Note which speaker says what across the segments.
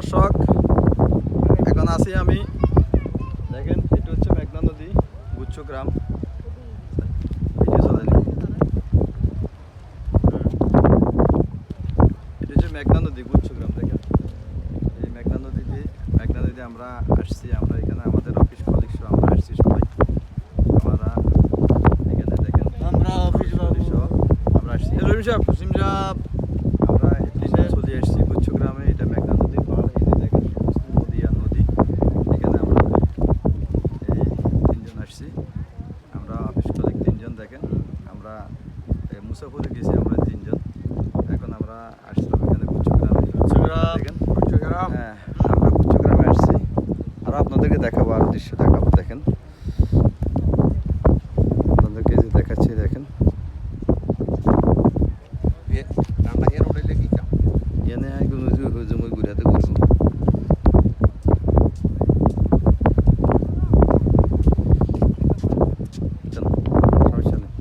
Speaker 1: দর্শক, এখন আছি আমি, দেখেন এটা হচ্ছে মেঘনা নদী, গুচ্ছ গ্রাম। এটা হচ্ছে মেঘনা নদী, গুচ্ছ গ্রাম। দেখেন এই মেঘনা নদীতে আমরা আসছি। আমরা এখানে আমাদের অফিস কলিগস আমরা আসছি সবাই। আমরা এখানে দেখেন
Speaker 2: আমরা অফিস
Speaker 1: আমরা আসছি, আমরা এদিকে চলে আসছি গুচ্ছ গ্রামে। এটা মেঘনা নদী পাড়, এই যে দেখেন নদী আর নদী। এখানে আমরা এই তিনজন আসছি, আমরা অফিস কলিগ তিনজন। দেখেন আমরা মুসাফরে গেছি আমরা তিনজন। এখন আমরা আসলাম এখানে গুচ্ছ গ্রামে। দেখেন হ্যাঁ, আমরা গুচ্ছ গ্রামে আসছি। আর আপনাদেরকে দেখাবো, আর দৃশ্য দেখাবো। দেখেন আপনাদেরকে যে দেখাচ্ছি, দেখেন এনে জমি ঘুরাতে ঘুরবো। সমস্যা নেই।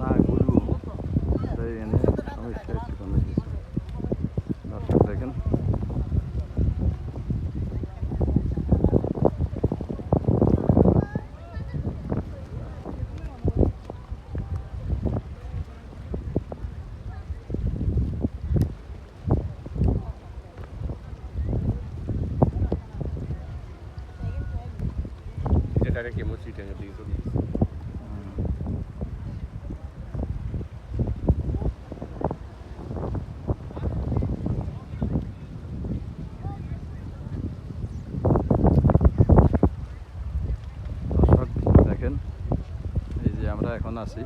Speaker 1: না ঘুরবো তাই এনে সমস্যা হচ্ছে কোনো কিছু। দর্শক দেখেন দর্শক, দেখেন এই যে আমরা এখন আছি